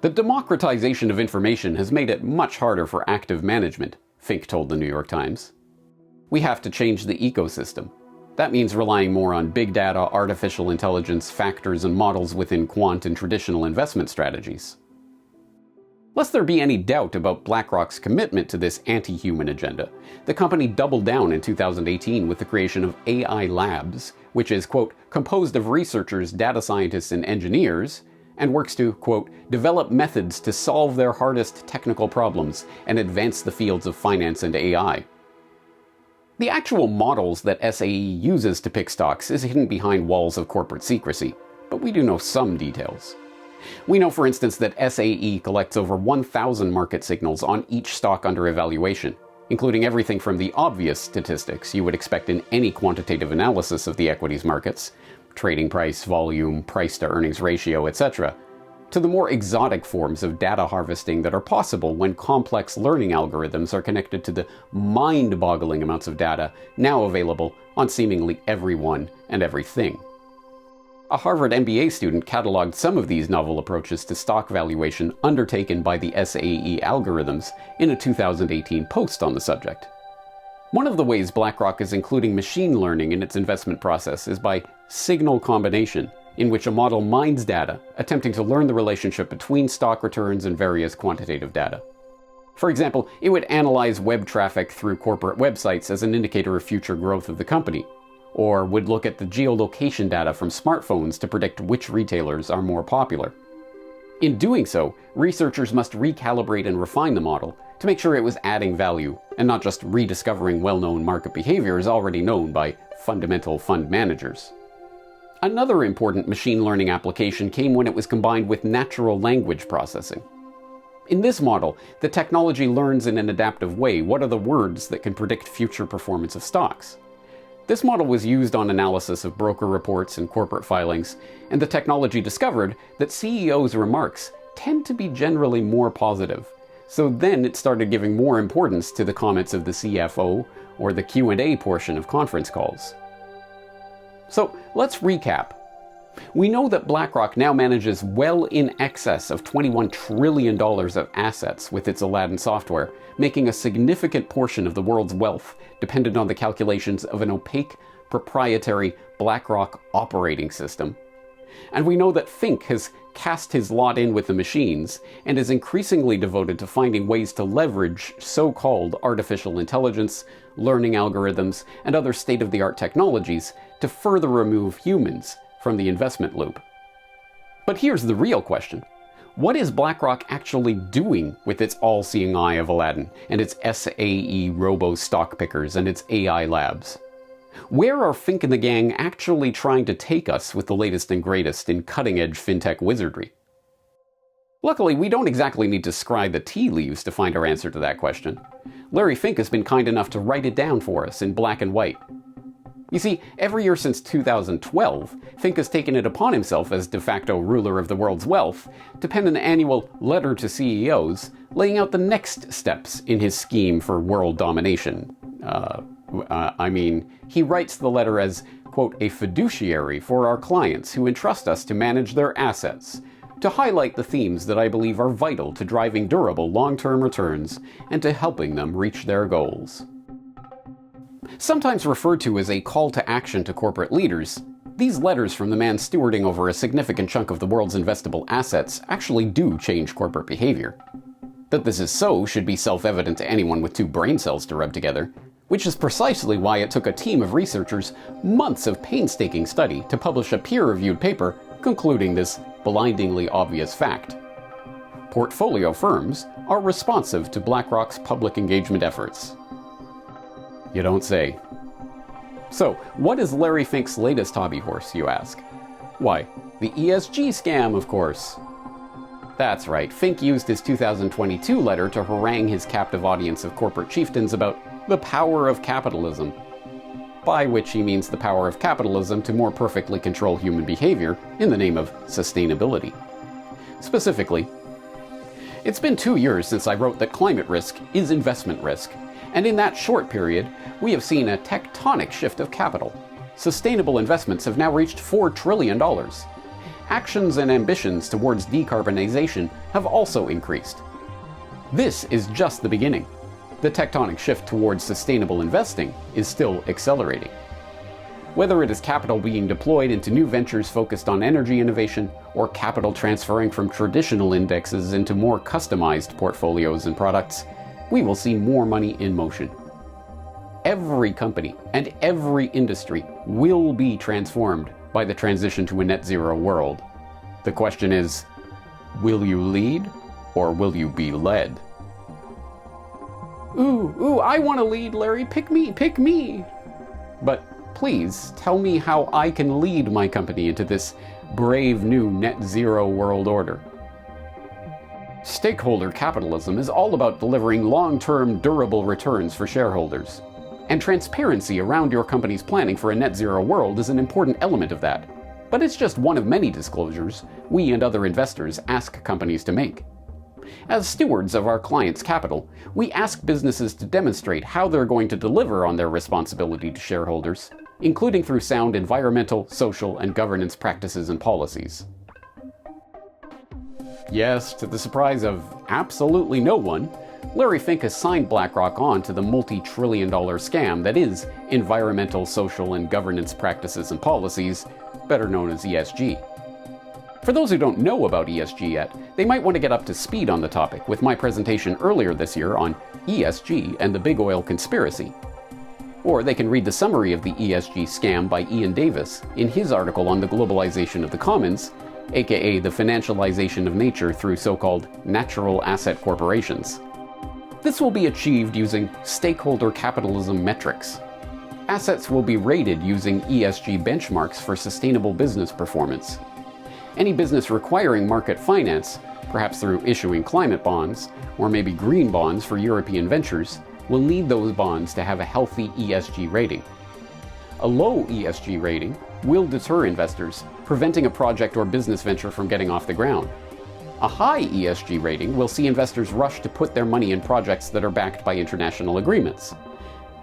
The democratization of information has made it much harder for active management, Fink told the New York Times. "We have to change the ecosystem. That means relying more on big data, artificial intelligence, factors, and models within quant and traditional investment strategies." Lest there be any doubt about BlackRock's commitment to this anti-human agenda, the company doubled down in 2018 with the creation of AI Labs, which is, quote, composed of researchers, data scientists, and engineers, and works to, quote, develop methods to solve their hardest technical problems and advance the fields of finance and AI. The actual models that SAE uses to pick stocks is hidden behind walls of corporate secrecy, but we do know some details. We know, for instance, that SAE collects over 1,000 market signals on each stock under evaluation, including everything from the obvious statistics you would expect in any quantitative analysis of the equities markets, trading price, volume, price-to-earnings ratio, etc., to the more exotic forms of data harvesting that are possible when complex learning algorithms are connected to the mind-boggling amounts of data now available on seemingly everyone and everything. A Harvard MBA student cataloged some of these novel approaches to stock valuation undertaken by the SAE algorithms in a 2018 post on the subject. One of the ways BlackRock is including machine learning in its investment process is by signal combination, in which a model mines data, attempting to learn the relationship between stock returns and various quantitative data. For example, it would analyze web traffic through corporate websites as an indicator of future growth of the company, or would look at the geolocation data from smartphones to predict which retailers are more popular. In doing so, researchers must recalibrate and refine the model to make sure it was adding value and not just rediscovering well-known market behaviors already known by fundamental fund managers. Another important machine learning application came when it was combined with natural language processing. In this model, the technology learns in an adaptive way what are the words that can predict future performance of stocks. This model was used on analysis of broker reports and corporate filings, and the technology discovered that CEOs' remarks tend to be generally more positive. So then it started giving more importance to the comments of the CFO or the Q&A portion of conference calls. So let's recap. We know that BlackRock now manages well in excess of $21 trillion of assets with its Aladdin software, making a significant portion of the world's wealth dependent on the calculations of an opaque, proprietary BlackRock operating system. And we know that Fink has cast his lot in with the machines and is increasingly devoted to finding ways to leverage so-called artificial intelligence, learning algorithms, and other state-of-the-art technologies to further remove humans from the investment loop. But here's the real question. What is BlackRock actually doing with its all-seeing eye of Aladdin and its SAE robo-stock pickers and its AI labs? Where are Fink and the gang actually trying to take us with the latest and greatest in cutting-edge fintech wizardry? Luckily, we don't exactly need to scry the tea leaves to find our answer to that question. Larry Fink has been kind enough to write it down for us in black and white. You see, every year since 2012, Fink has taken it upon himself as de facto ruler of the world's wealth to pen an annual letter to CEOs laying out the next steps in his scheme for world domination. He writes the letter as, quote, a fiduciary for our clients who entrust us to manage their assets, to highlight the themes that I believe are vital to driving durable long-term returns and to helping them reach their goals. Sometimes referred to as a call to action to corporate leaders, These letters from the man stewarding over a significant chunk of the world's investable assets actually do change corporate behavior. That this is so should be self-evident to anyone with 2 brain cells to rub together, which is precisely why it took a team of researchers months of painstaking study to publish a peer-reviewed paper concluding this blindingly obvious fact. Portfolio firms are responsive to BlackRock's public engagement efforts. You don't say. So, what is Larry Fink's latest hobby horse, you ask? Why, the ESG scam, of course. That's right, Fink used his 2022 letter to harangue his captive audience of corporate chieftains about the power of capitalism. By which he means the power of capitalism to more perfectly control human behavior in the name of sustainability. Specifically, it's been 2 years since I wrote that climate risk is investment risk, and in that short period, we have seen a tectonic shift of capital. Sustainable investments have now reached $4 trillion. Actions and ambitions towards decarbonization have also increased. This is just the beginning. The tectonic shift towards sustainable investing is still accelerating. Whether it is capital being deployed into new ventures focused on energy innovation, or capital transferring from traditional indexes into more customized portfolios and products, we will see more money in motion. Every company and every industry will be transformed by the transition to a net zero world. The question is, will you lead or will you be led? Ooh, I want to lead, Larry. Pick me. But please tell me how I can lead my company into this brave new net zero world order. Stakeholder capitalism is all about delivering long-term, durable returns for shareholders. And transparency around your company's planning for a net zero world is an important element of that. But it's just one of many disclosures we and other investors ask companies to make. As stewards of our clients' capital, we ask businesses to demonstrate how they're going to deliver on their responsibility to shareholders, including through sound environmental, social, and governance practices and policies. Yes, to the surprise of absolutely no one, Larry Fink has signed BlackRock on to the multi-trillion-dollar scam that is environmental, social, and governance practices and policies, better known as ESG. For those who don't know about ESG yet, they might want to get up to speed on the topic with my presentation earlier this year on ESG and the Big Oil Conspiracy. Or they can read the summary of the ESG scam by Ian Davis in his article on the globalization of the commons, aka the financialization of nature through so-called natural asset corporations. This will be achieved using stakeholder capitalism metrics. Assets will be rated using ESG benchmarks for sustainable business performance. Any business requiring market finance, perhaps through issuing climate bonds, or maybe green bonds for European ventures, will need those bonds to have a healthy ESG rating. A low ESG rating will deter investors, preventing a project or business venture from getting off the ground. A high ESG rating will see investors rush to put their money in projects that are backed by international agreements.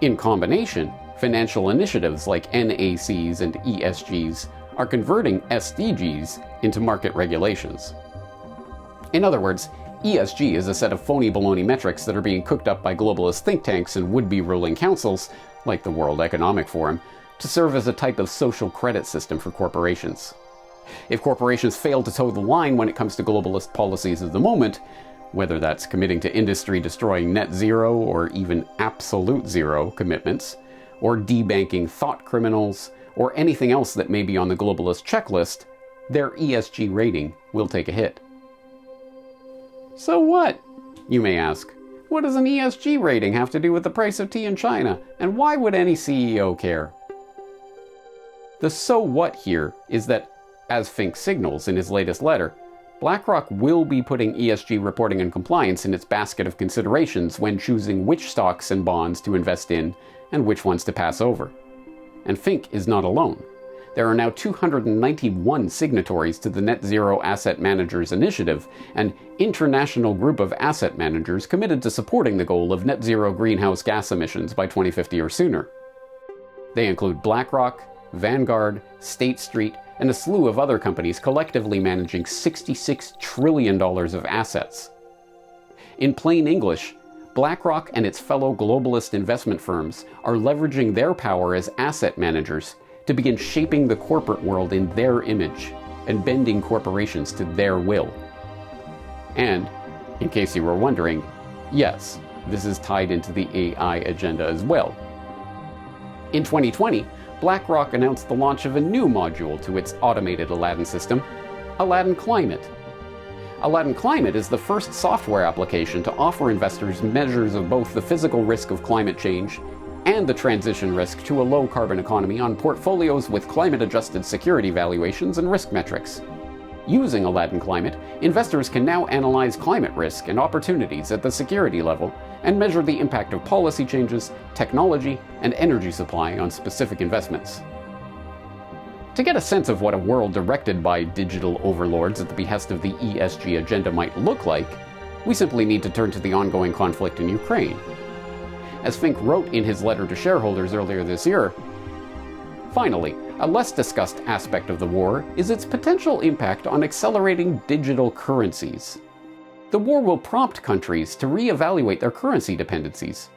In combination, financial initiatives like NACs and ESGs are converting SDGs into market regulations. In other words, ESG is a set of phony baloney metrics that are being cooked up by globalist think tanks and would-be ruling councils, like the World Economic Forum, to serve as a type of social credit system for corporations. If corporations fail to toe the line when it comes to globalist policies of the moment, whether that's committing to industry-destroying net zero or even absolute zero commitments, or debanking thought criminals, or anything else that may be on the globalist checklist, their ESG rating will take a hit. So what? You may ask. What does an ESG rating have to do with the price of tea in China, and why would any CEO care? The so what here is that, as Fink signals in his latest letter, BlackRock will be putting ESG reporting and compliance in its basket of considerations when choosing which stocks and bonds to invest in and which ones to pass over. And Fink is not alone. There are now 291 signatories to the Net Zero Asset Managers Initiative, an international group of asset managers committed to supporting the goal of net zero greenhouse gas emissions by 2050 or sooner. They include BlackRock, Vanguard, State Street, and a slew of other companies collectively managing $66 trillion of assets. In plain English, BlackRock and its fellow globalist investment firms are leveraging their power as asset managers to begin shaping the corporate world in their image and bending corporations to their will. And, in case you were wondering, yes, this is tied into the AI agenda as well. In 2020, BlackRock announced the launch of a new module to its automated Aladdin system, Aladdin Climate. Aladdin Climate is the first software application to offer investors measures of both the physical risk of climate change and the transition risk to a low-carbon economy on portfolios with climate-adjusted security valuations and risk metrics. Using Aladdin Climate, investors can now analyze climate risk and opportunities at the security level and measure the impact of policy changes, technology, and energy supply on specific investments. To get a sense of what a world directed by digital overlords at the behest of the ESG agenda might look like, we simply need to turn to the ongoing conflict in Ukraine. As Fink wrote in his letter to shareholders earlier this year, finally, a less discussed aspect of the war is its potential impact on accelerating digital currencies. The war will prompt countries to reevaluate their currency dependencies.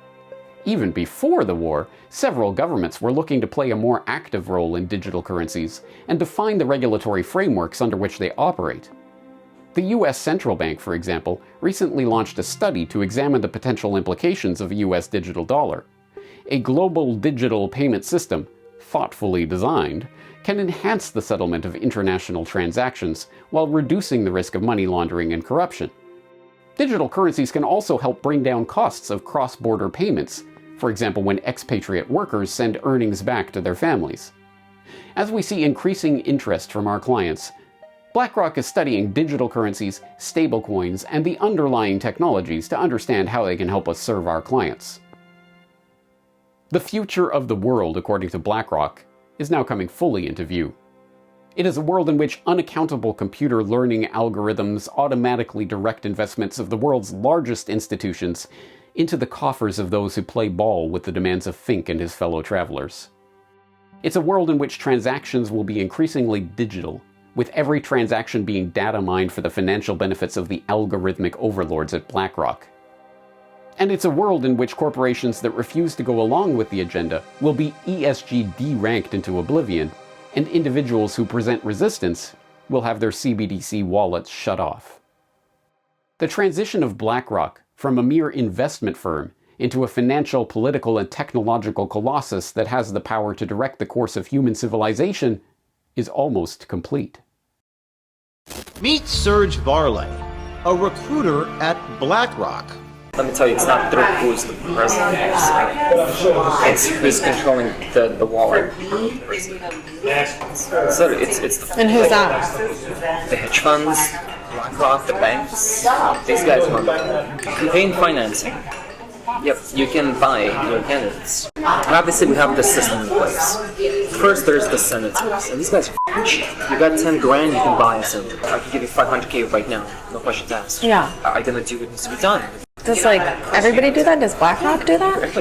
Even before the war, several governments were looking to play a more active role in digital currencies and define the regulatory frameworks under which they operate. The US Central Bank, for example, recently launched a study to examine the potential implications of a US digital dollar. A global digital payment system, thoughtfully designed, can enhance the settlement of international transactions while reducing the risk of money laundering and corruption. Digital currencies can also help bring down costs of cross-border payments, for example when expatriate workers send earnings back to their families. As we see increasing interest from our clients, BlackRock is studying digital currencies, stablecoins, and the underlying technologies to understand how they can help us serve our clients. The future of the world, according to BlackRock, is now coming fully into view. It is a world in which unaccountable computer learning algorithms automatically direct investments of the world's largest institutions into the coffers of those who play ball with the demands of Fink and his fellow travelers. It's a world in which transactions will be increasingly digital, with every transaction being data mined for the financial benefits of the algorithmic overlords at BlackRock. And it's a world in which corporations that refuse to go along with the agenda will be ESG de-ranked into oblivion, and individuals who present resistance will have their CBDC wallets shut off. The transition of BlackRock from a mere investment firm into a financial, political, and technological colossus that has the power to direct the course of human civilization is almost complete. Meet Serge Varley, a recruiter at BlackRock. Let me tell you, it's not Trump who's the president. It's who's controlling the wallet. So it's the, and who's that? The hedge funds, BlackRock, the banks. These guys want campaign financing. Yep, you can buy your candidates. And obviously, we have the system in place. First, there's the senators, and these guys are cheap. You got 10 grand, you can buy a senator. I can give you 500K right now, no questions asked. Yeah. I'm gonna do what needs to be done. Does everybody do that? Does BlackRock do that?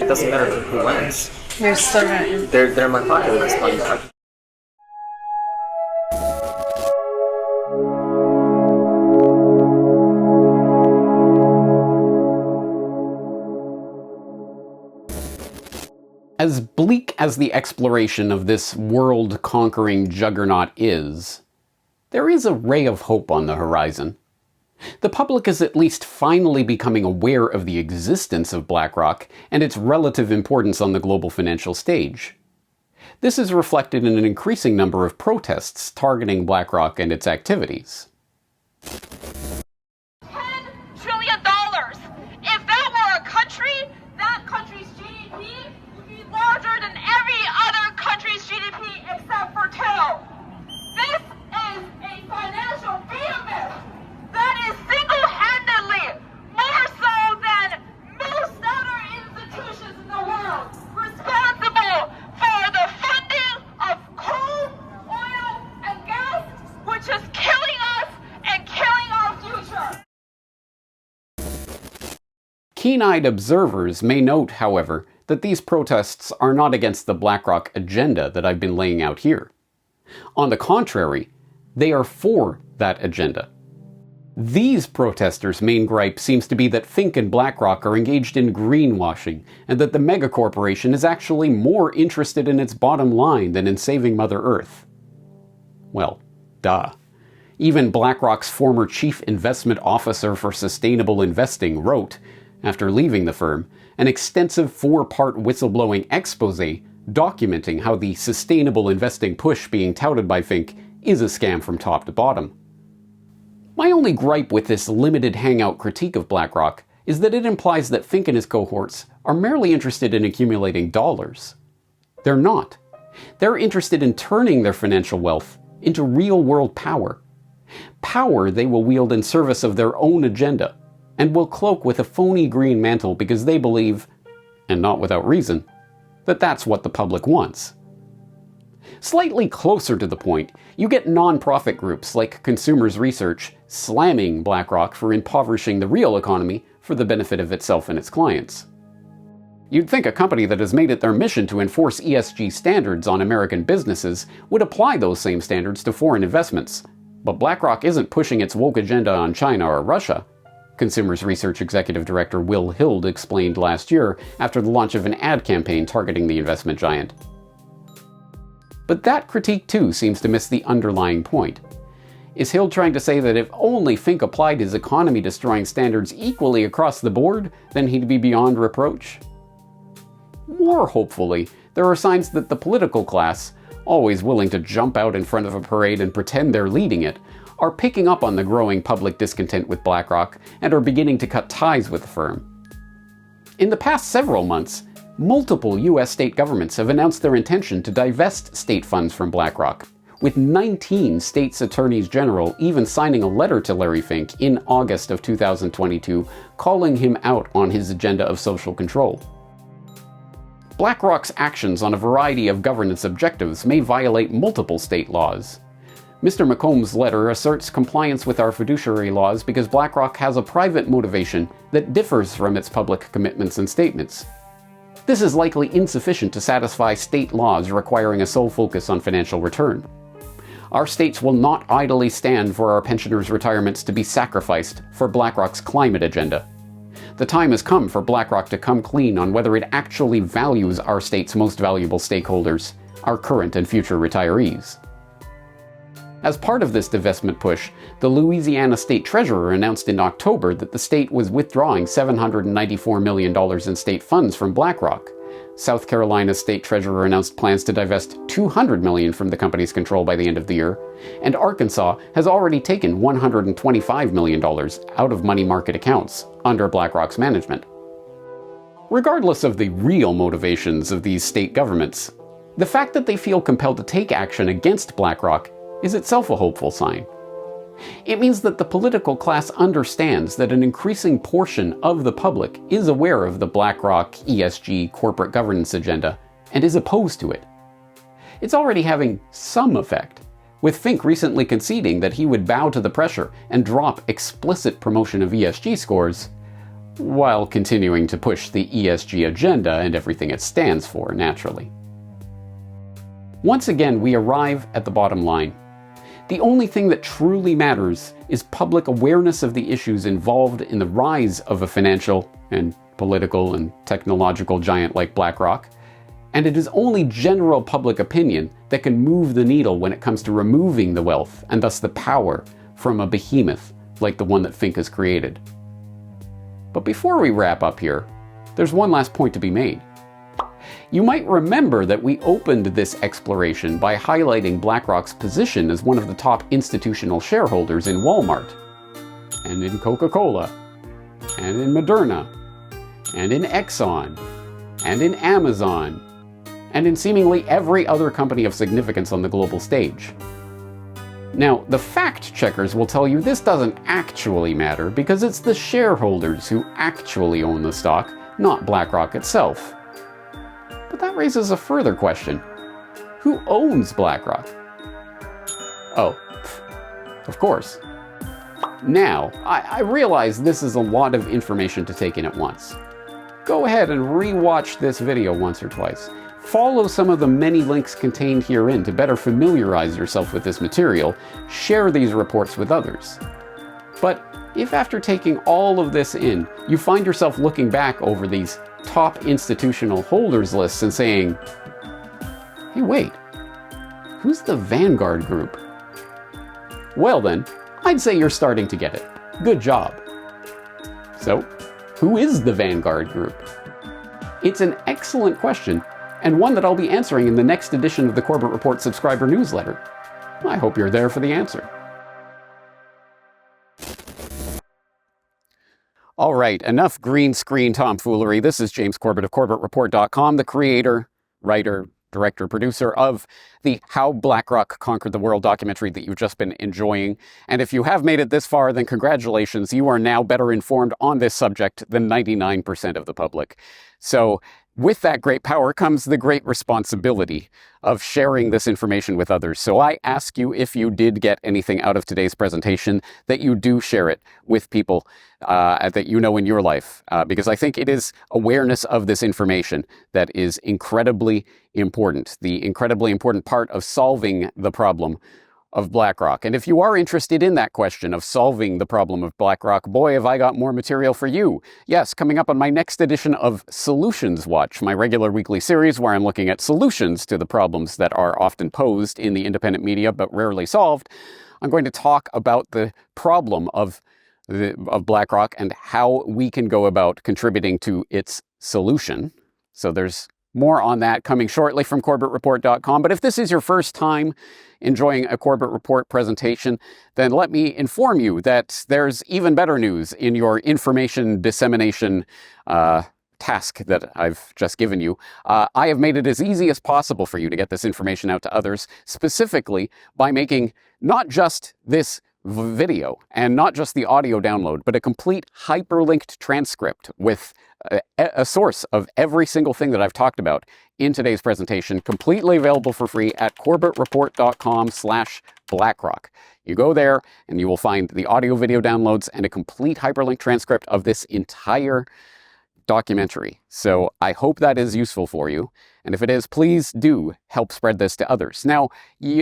It doesn't matter who wins. You're still right. They're my partners. As bleak as the exploration of this world-conquering juggernaut is, there is a ray of hope on the horizon. The public is at least finally becoming aware of the existence of BlackRock and its relative importance on the global financial stage. This is reflected in an increasing number of protests targeting BlackRock and its activities. $10 trillion! If that were a country, that country's GDP would be larger than every other country's GDP except for two. This is a financial behemoth that is single-handedly, more so than most other institutions in the world, responsible for the funding of coal, oil, and gas, which is killing us and killing our future. Keen-eyed observers may note, however, that these protests are not against the BlackRock agenda that I've been laying out here. On the contrary, they are for that agenda. These protesters' main gripe seems to be that Fink and BlackRock are engaged in greenwashing, and that the megacorporation is actually more interested in its bottom line than in saving Mother Earth. Well, duh. Even BlackRock's former chief investment officer for sustainable investing wrote, after leaving the firm, an extensive 4-part whistleblowing exposé documenting how the sustainable investing push being touted by Fink is a scam from top to bottom. My only gripe with this limited hangout critique of BlackRock is that it implies that Fink and his cohorts are merely interested in accumulating dollars. They're not. They're interested in turning their financial wealth into real-world power. Power they will wield in service of their own agenda, and will cloak with a phony green mantle because they believe, and not without reason, that that's what the public wants. Slightly closer to the point, you get non-profit groups like Consumers Research slamming BlackRock for impoverishing the real economy for the benefit of itself and its clients. You'd think a company that has made it their mission to enforce ESG standards on American businesses would apply those same standards to foreign investments, but BlackRock isn't pushing its woke agenda on China or Russia, Consumers Research Executive Director Will Hild explained last year after the launch of an ad campaign targeting the investment giant. But that critique too seems to miss the underlying point. Is Hild trying to say that if only Fink applied his economy-destroying standards equally across the board, then he'd be beyond reproach? More hopefully, there are signs that the political class, always willing to jump out in front of a parade and pretend they're leading it, are picking up on the growing public discontent with BlackRock and are beginning to cut ties with the firm. In the past several months, multiple US state governments have announced their intention to divest state funds from BlackRock, with 19 states' attorneys general even signing a letter to Larry Fink in August of 2022 calling him out on his agenda of social control. BlackRock's actions on a variety of governance objectives may violate multiple state laws. Mr. McComb's letter asserts compliance with our fiduciary laws because BlackRock has a private motivation that differs from its public commitments and statements. This is likely insufficient to satisfy state laws requiring a sole focus on financial return. Our states will not idly stand for our pensioners' retirements to be sacrificed for BlackRock's climate agenda. The time has come for BlackRock to come clean on whether it actually values our state's most valuable stakeholders, our current and future retirees. As part of this divestment push, the Louisiana State Treasurer announced in October that the state was withdrawing $794 million in state funds from BlackRock. South Carolina's State Treasurer announced plans to divest $200 million from the company's control by the end of the year, and Arkansas has already taken $125 million out of money market accounts under BlackRock's management. Regardless of the real motivations of these state governments, the fact that they feel compelled to take action against BlackRock is itself a hopeful sign. It means that the political class understands that an increasing portion of the public is aware of the BlackRock ESG corporate governance agenda and is opposed to it. It's already having some effect, with Fink recently conceding that he would bow to the pressure and drop explicit promotion of ESG scores, while continuing to push the ESG agenda and everything it stands for, naturally. Once again, we arrive at the bottom line. The only thing that truly matters is public awareness of the issues involved in the rise of a financial and political and technological giant like BlackRock, and it is only general public opinion that can move the needle when it comes to removing the wealth and thus the power from a behemoth like the one that Fink has created. But before we wrap up here, there's one last point to be made. You might remember that we opened this exploration by highlighting BlackRock's position as one of the top institutional shareholders in Walmart, and in Coca-Cola, and in Moderna, and in Exxon, and in Amazon, and in seemingly every other company of significance on the global stage. Now, the fact checkers will tell you this doesn't actually matter because it's the shareholders who actually own the stock, not BlackRock itself. But that raises a further question. Who owns BlackRock? Oh, of course. Now, I realize this is a lot of information to take in at once. Go ahead and re-watch this video once or twice. Follow some of the many links contained herein to better familiarize yourself with this material. Share these reports with others. But if after taking all of this in, you find yourself looking back over these top institutional holders lists and saying, hey, wait, who's the Vanguard Group? Well then, I'd say you're starting to get it. Good job. So, who is the Vanguard Group? It's an excellent question, and one that I'll be answering in the next edition of the Corbett Report subscriber newsletter. I hope you're there for the answer. All right, enough green screen tomfoolery. This is James Corbett of CorbettReport.com, the creator, writer, director, producer of the How BlackRock Conquered the World documentary that you've just been enjoying. And if you have made it this far, then congratulations. You are now better informed on this subject than 99% of the public. So with that great power comes the great responsibility of sharing this information with others. So I ask you, if you did get anything out of today's presentation, that you do share it with people that you know in your life, because I think it is awareness of this information that is incredibly important, the incredibly important part of solving the problem of BlackRock. And if you are interested in that question of solving the problem of BlackRock, boy, have I got more material for you. Yes, coming up on my next edition of Solutions Watch, my regular weekly series where I'm looking at solutions to the problems that are often posed in the independent media but rarely solved, I'm going to talk about the problem of BlackRock and how we can go about contributing to its solution. So there's more on that coming shortly from CorbettReport.com. But if this is your first time enjoying a Corbett Report presentation, then let me inform you that there's even better news in your information dissemination task that I've just given you. I have made it as easy as possible for you to get this information out to others, specifically by making not just this video and not just the audio download, but a complete hyperlinked transcript with a source of every single thing that I've talked about in today's presentation, completely available for free at CorbettReport.com/BlackRock. You go there and you will find the audio video downloads and a complete hyperlink transcript of this entire documentary. So I hope that is useful for you. And if it is, please do help spread this to others. Now,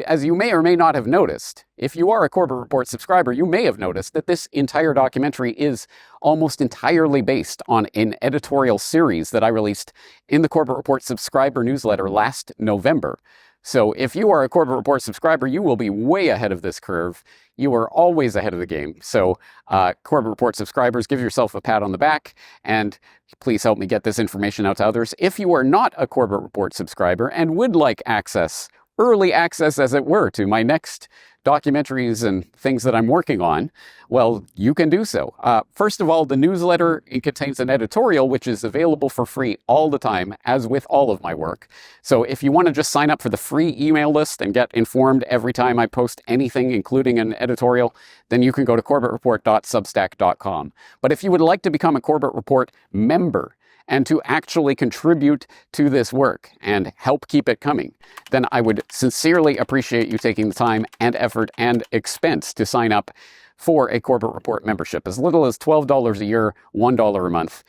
as you may or may not have noticed, if you are a Corbett Report subscriber, you may have noticed that this entire documentary is almost entirely based on an editorial series that I released in the Corbett Report subscriber newsletter last November. So if you are a Corbett Report subscriber, you will be way ahead of this curve. You are always ahead of the game. So Corbett Report subscribers, give yourself a pat on the back and please help me get this information out to others. If you are not a Corbett Report subscriber and would like access, early access as it were, to my next documentaries and things that I'm working on, well, you can do so. First of all, the newsletter, it contains an editorial which is available for free all the time, as with all of my work. So if you want to just sign up for the free email list and get informed every time I post anything, including an editorial, then you can go to corbettreport.substack.com. But if you would like to become a Corbett Report member, and to actually contribute to this work and help keep it coming, then I would sincerely appreciate you taking the time and effort and expense to sign up for a Corbett Report membership. As little as $12 a year, $1 a month,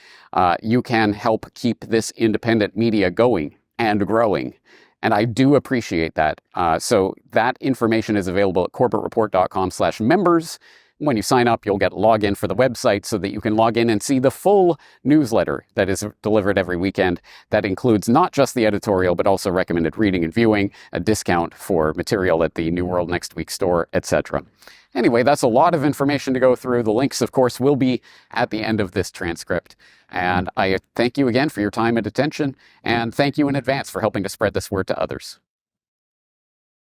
you can help keep this independent media going and growing. And I do appreciate that. So that information is available at corbettreport.com/members. When you sign up, you'll get login for the website so that you can log in and see the full newsletter that is delivered every weekend. That includes not just the editorial, but also recommended reading and viewing, a discount for material at the New World Next Week store, etc. Anyway, that's a lot of information to go through. The links, of course, will be at the end of this transcript. And I thank you again for your time and attention, and thank you in advance for helping to spread this word to others.